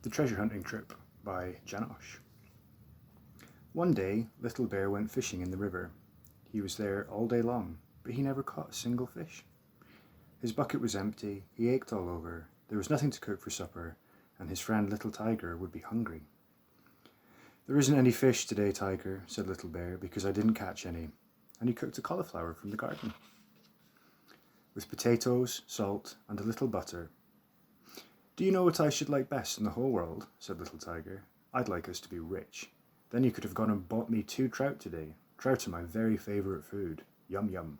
The Treasure Hunting Trip by Janosch. One day, Little Bear went fishing in the river. He was there all day long, but he never caught a single fish. His bucket was empty, he ached all over, there was nothing to cook for supper, and his friend Little Tiger would be hungry. "There isn't any fish today, Tiger," said Little Bear, "because I didn't catch any." And he cooked a cauliflower from the garden, with potatoes, salt, and a little butter. "Do you know what I should like best in the whole world?" said Little Tiger. "I'd like us to be rich. Then you could have gone and bought me 2 trout today. Trout are my very favourite food. Yum yum."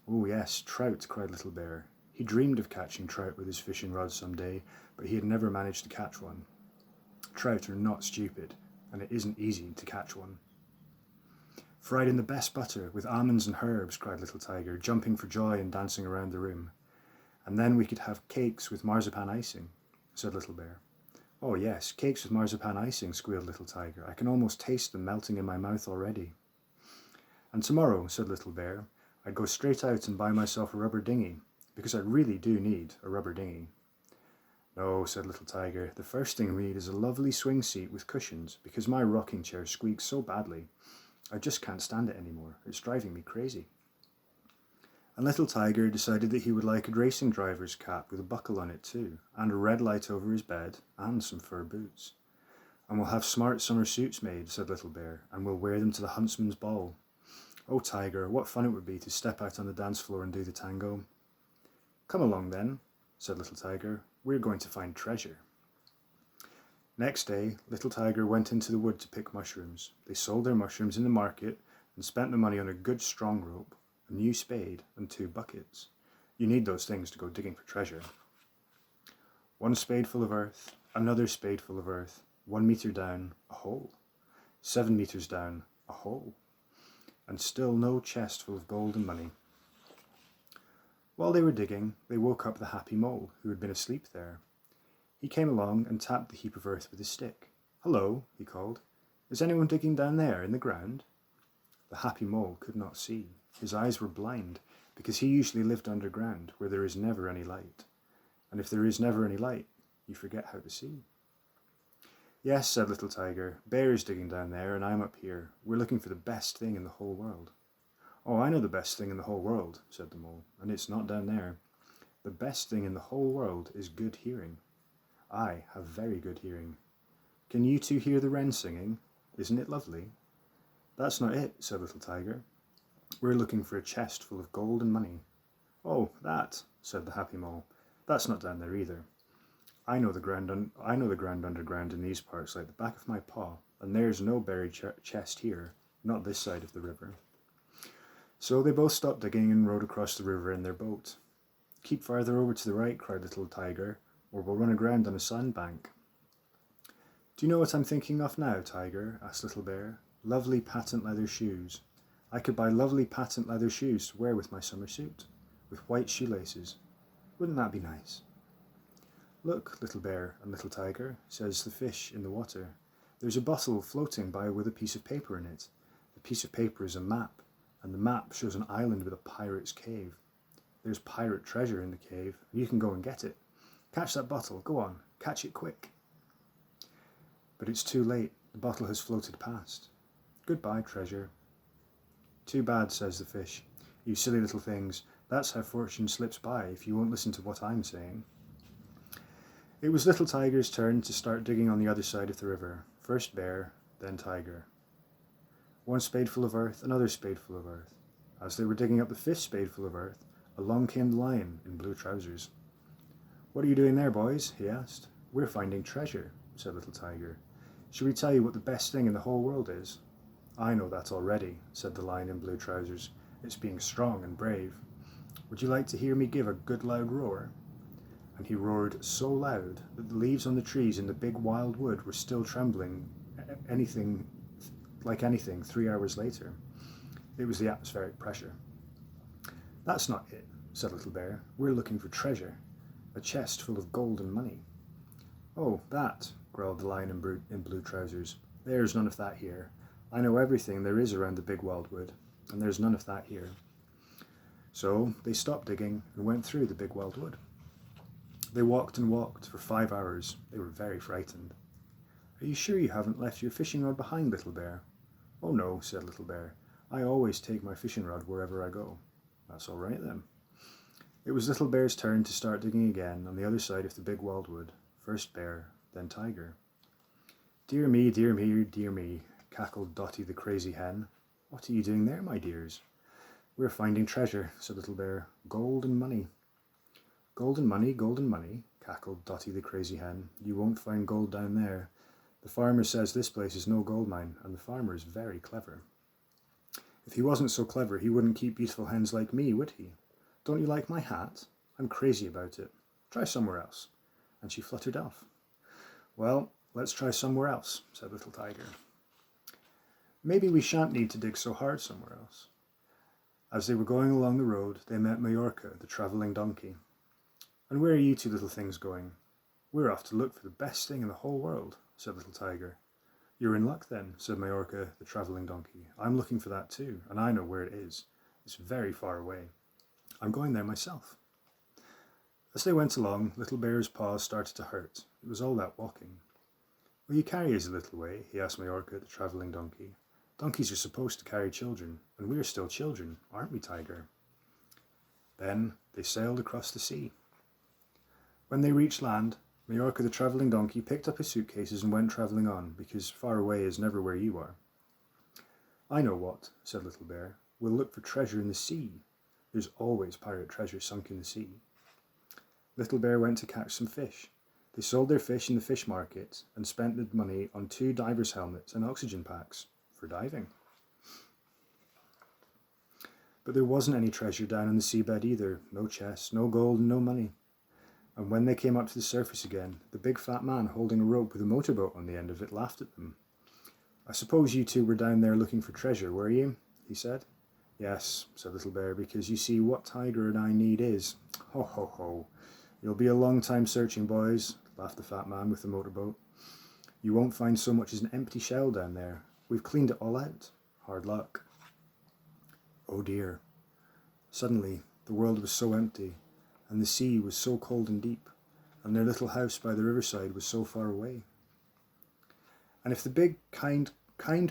"Oh yes, trout," cried Little Bear. He dreamed of catching trout with his fishing rod some day, but he had never managed to catch one. Trout are not stupid, and it isn't easy to catch one. "Fried in the best butter, with almonds and herbs," cried Little Tiger, jumping for joy and dancing around the room. "And then we could have cakes with marzipan icing," said Little Bear. "Oh yes, cakes with marzipan icing," squealed Little Tiger. "I can almost taste them melting in my mouth already." "And tomorrow," said Little Bear, "I'd go straight out and buy myself a rubber dinghy, because I really do need a rubber dinghy." "No," said Little Tiger, "the first thing we need is a lovely swing seat with cushions, because my rocking chair squeaks so badly. I just can't stand it anymore. It's driving me crazy." And Little Tiger decided that he would like a racing driver's cap with a buckle on it too, and a red light over his bed, and some fur boots. "And we'll have smart summer suits made," said Little Bear, "and we'll wear them to the huntsman's ball. Oh, Tiger, what fun it would be to step out on the dance floor and do the tango." "Come along then," said Little Tiger. "We're going to find treasure." Next day, Little Tiger went into the wood to pick mushrooms. They sold their mushrooms in the market and spent the money on a good strong rope, a new spade, and 2 buckets. You need those things to go digging for treasure. 1 spadeful of earth, another spadeful of earth, 1 metre down, a hole. 7 metres down, a hole. And still no chest full of gold and money. While they were digging, they woke up the Happy Mole, who had been asleep there. He came along and tapped the heap of earth with his stick. "Hello," he called. "Is anyone digging down there in the ground?" The Happy Mole could not see. His eyes were blind, because he usually lived underground, where there is never any light. And if there is never any light, you forget how to see. "Yes," said Little Tiger, "Bear is digging down there, and I'm up here. We're looking for the best thing in the whole world." "Oh, I know the best thing in the whole world," said the Mole, "and it's not down there. The best thing in the whole world is good hearing. I have very good hearing. Can you 2 hear the wren singing? Isn't it lovely?" "That's not it," said Little Tiger. "We're looking for a chest full of gold and money." "Oh, that," said the Happy Mole. "That's not down there either. I know the ground underground in these parts like the back of my paw, and there's no buried chest here, not this side of the river." So they both stopped digging and rowed across the river in their boat. "Keep farther over to the right," cried Little Tiger, "or we'll run aground on a sandbank." "Do you know what I'm thinking of now, Tiger?" asked Little Bear. "Lovely patent leather shoes. I could buy lovely patent leather shoes to wear with my summer suit, with white shoelaces. Wouldn't that be nice?" "Look, Little Bear and Little Tiger," says the fish in the water. "There's a bottle floating by with a piece of paper in it. The piece of paper is a map, and the map shows an island with a pirate's cave. There's pirate treasure in the cave, and you can go and get it. Catch that bottle, go on, catch it quick." But it's too late, the bottle has floated past. "Goodbye, treasure." "Too bad," says the fish. "You silly little things, that's how fortune slips by if you won't listen to what I'm saying." It was Little Tiger's turn to start digging on the other side of the river. First Bear, then Tiger. 1 spadeful of earth, another spadeful of earth. As they were digging up the 5th spadeful of earth, along came the Lion in blue trousers. "What are you doing there, boys?" he asked. "We're finding treasure," said Little Tiger. "Should we tell you what the best thing in the whole world is?" "I know that already," said the Lion in blue trousers. "It's being strong and brave. Would you like to hear me give a good loud roar?" And he roared so loud that the leaves on the trees in the big wild wood were still trembling anything 3 hours later. It was the atmospheric pressure. "That's not it," said Little Bear. "We're looking for treasure, a chest full of gold and money." "Oh, that," growled the Lion in blue trousers. "There's none of that here. I know everything there is around the big wild wood, and there's none of that here." So they stopped digging and went through the big wild wood. They walked and walked for 5 hours. They were very frightened. "Are you sure you haven't left your fishing rod behind, Little Bear?" "Oh no," said Little Bear. "I always take my fishing rod wherever I go." "That's all right then." It was Little Bear's turn to start digging again on the other side of the big wildwood. First Bear, then Tiger. Dear me, dear me, dear me," cackled Dotty the crazy hen. "What are you doing there, my dears?" "We're finding treasure," said Little Bear. "Gold and money." Gold and money," cackled Dotty the crazy hen. "You won't find gold down there. The farmer says this place is no gold mine, and the farmer is very clever." "If he wasn't so clever, he wouldn't keep beautiful hens like me, would he? Don't you like my hat? I'm crazy about it. Try somewhere else." And she fluttered off. "Well, let's try somewhere else," said Little Tiger. "Maybe we shan't need to dig so hard somewhere else." As they were going along the road, they met Majorca, the travelling donkey. "And where are you two little things going?" "We're off to look for the best thing in the whole world," said Little Tiger. "You're in luck then," said Majorca, the travelling donkey. "I'm looking for that too, and I know where it is. It's very far away. I'm going there myself." As they went along, Little Bear's paws started to hurt. It was all that walking. "Will you carry us a little way?" he asked Majorca, the travelling donkey. "Donkeys are supposed to carry children, and we're still children, aren't we, Tiger?" Then they sailed across the sea. When they reached land, Majorca, the travelling donkey, picked up his suitcases and went travelling on, because far away is never where you are. "I know what," said Little Bear. "We'll look for treasure in the sea. There's always pirate treasure sunk in the sea." Little Bear went to catch some fish. They sold their fish in the fish market and spent the money on 2 divers' helmets and oxygen packs for diving. But there wasn't any treasure down in the seabed either. No chests, no gold, and no money. And when they came up to the surface again, the big fat man holding a rope with a motorboat on the end of it laughed at them. "I suppose you two were down there looking for treasure, were you?" he said. "Yes," said Little Bear, "because you see what Tiger and I need is..." "Ho, ho, ho. You'll be a long time searching, boys," laughed the fat man with the motorboat. "You won't find so much as an empty shell down there. We've cleaned it all out. Hard luck." Oh dear. Suddenly, the world was so empty, and the sea was so cold and deep, and their little house by the riverside was so far away. And if the big, kind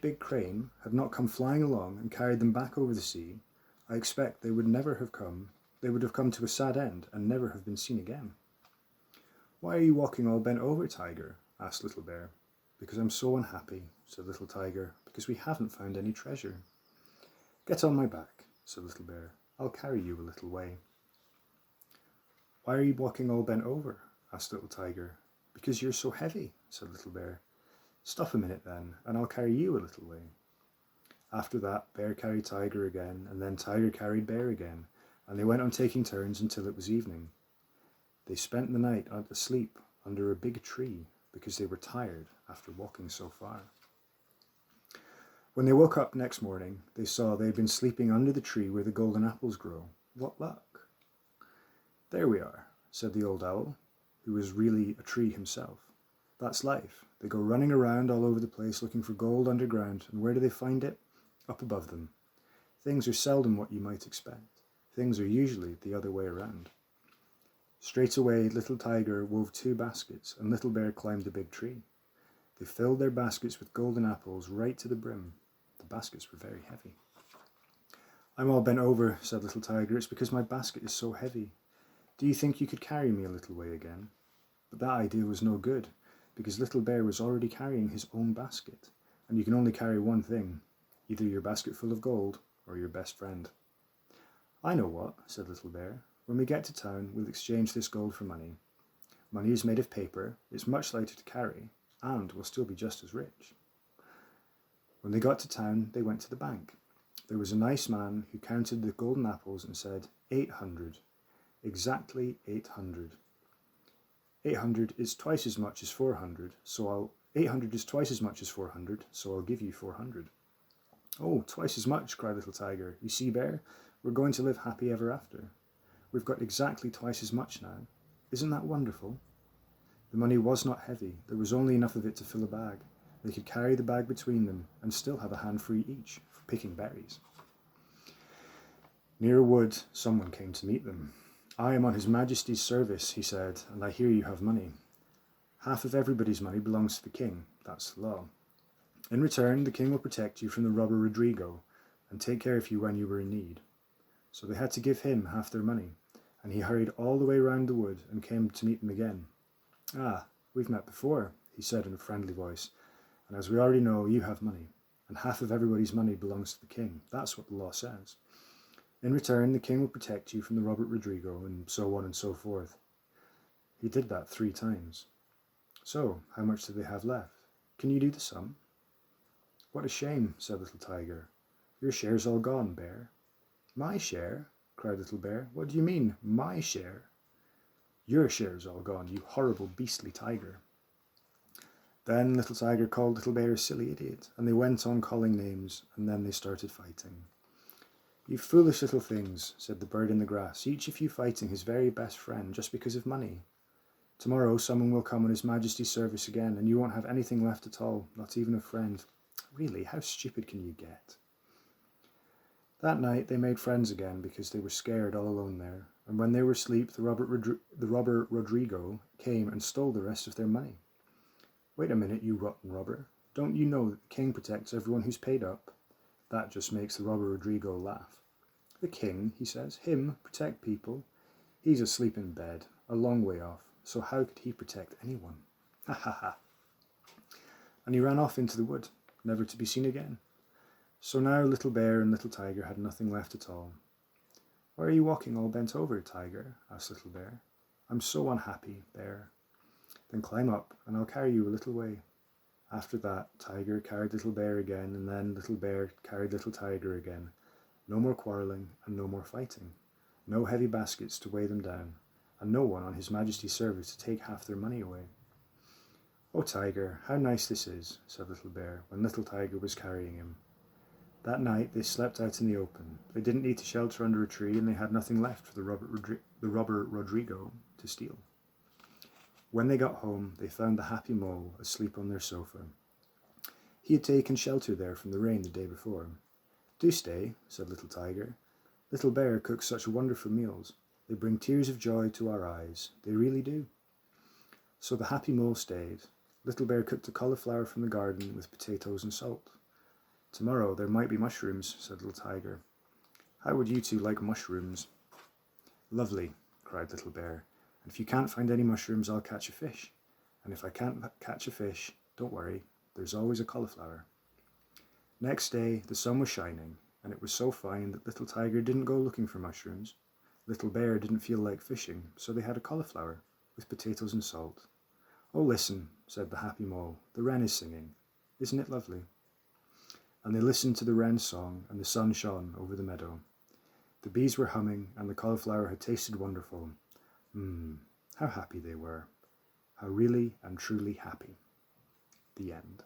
big crane had not come flying along and carried them back over the sea, I expect they would have come to a sad end and never have been seen again. "Why are you walking all bent over, Tiger?" asked Little Bear. "Because I'm so unhappy," said Little Tiger, "because we haven't found any treasure." "Get on my back," said Little Bear. "I'll carry you a little way." "Why are you walking all bent over?" asked Little Tiger. "Because you're so heavy," said Little Bear. "Stop a minute then, and I'll carry you a little way." After that, Bear carried Tiger again, and then Tiger carried Bear again, and they went on taking turns until it was evening. They spent the night asleep under a big tree because they were tired after walking so far. When they woke up next morning, they saw they had been sleeping under the tree where the golden apples grow. What luck! "There we are," said the old owl, who was really a tree himself. "That's life. They go running around all over the place looking for gold underground, and where do they find it? Up above them. Things are seldom what you might expect. Things are usually the other way around." Straight away, Little Tiger wove 2 baskets, and Little Bear climbed the big tree. They filled their baskets with golden apples right to the brim. The baskets were very heavy. "I'm all bent over," said Little Tiger. "It's because my basket is so heavy. Do you think you could carry me a little way again?" But that idea was no good, because Little Bear was already carrying his own basket, and you can only carry one thing, either your basket full of gold or your best friend. "I know what," said Little Bear. "When we get to town, we'll exchange this gold for money. Money is made of paper, it's much lighter to carry, and we'll still be just as rich." When they got to town, they went to the bank. There was a nice man who counted the golden apples and said, 800. Exactly 800. 800 is twice as much as 400, so 800 is twice as much as 400, so I'll give you 400. "Oh, twice as much," cried Little Tiger. "You see, Bear, we're going to live happy ever after. We've got exactly twice as much now. Isn't that wonderful?" The money was not heavy. There was only enough of it to fill a bag. They could carry the bag between them and still have a hand free each for picking berries. Near a wood, someone came to meet them. I am on His Majesty's service, he said, and I hear you have money. Half of everybody's money belongs to the king. That's the law. In return, the king will protect you from the robber Rodrigo and take care of you when you were in need. So they had to give him half their money, and he hurried all the way round the wood and came to meet them again. Ah, we've met before, he said in a friendly voice, and as we already know, you have money, and half of everybody's money belongs to the king. That's what the law says. In return, the king will protect you from the robber Rodrigo, and so on and so forth. He did that 3 times. So, how much do they have left? Can you do the sum? What a shame, said Little Tiger. Your share's all gone, Bear. My share? Cried Little Bear. What do you mean, my share? Your share's all gone, you horrible beastly tiger. Then Little Tiger called Little Bear a silly idiot, and they went on calling names, and then they started fighting. You foolish little things, said the bird in the grass, each of you fighting his very best friend just because of money. Tomorrow someone will come on His Majesty's service again, and you won't have anything left at all, not even a friend. Really, how stupid can you get? That night they made friends again because they were scared all alone there, and when they were asleep the robber Rodrigo came and stole the rest of their money. Wait a minute, you rotten robber. Don't you know that the king protects everyone who's paid up? That just makes the robber Rodrigo laugh. The king, he says, him protect people? He's asleep in bed, a long way off, so how could he protect anyone? Ha ha ha. And he ran off into the wood, never to be seen again. So now Little Bear and Little Tiger had nothing left at all. Why are you walking all bent over, Tiger? Asked Little Bear. I'm so unhappy, Bear. Then climb up, and I'll carry you a little way. After that, Tiger carried Little Bear again, and then Little Bear carried Little Tiger again. No more quarrelling, and no more fighting. No heavy baskets to weigh them down, and no one on His Majesty's service to take half their money away. Oh, Tiger, how nice this is, said Little Bear, when Little Tiger was carrying him. That night they slept out in the open. They didn't need to shelter under a tree, and they had nothing left for the robber Rodrigo to steal. When they got home, they found the happy mole asleep on their sofa. He had taken shelter there from the rain the day before. Do stay, said Little Tiger. Little Bear cooks such wonderful meals. They bring tears of joy to our eyes. They really do. So the happy mole stayed. Little Bear cooked a cauliflower from the garden with potatoes and salt. Tomorrow there might be mushrooms, said Little Tiger. How would you two like mushrooms? Lovely, cried Little Bear. And if you can't find any mushrooms, I'll catch a fish. And if I can't catch a fish, don't worry, there's always a cauliflower. Next day the sun was shining, and it was so fine that Little Tiger didn't go looking for mushrooms. Little Bear didn't feel like fishing, so they had a cauliflower with potatoes and salt. Oh, listen, said the happy mole, the wren is singing. Isn't it lovely? And they listened to the wren's song, and the sun shone over the meadow. The bees were humming, and the cauliflower had tasted wonderful. How happy they were. How really and truly happy. The end.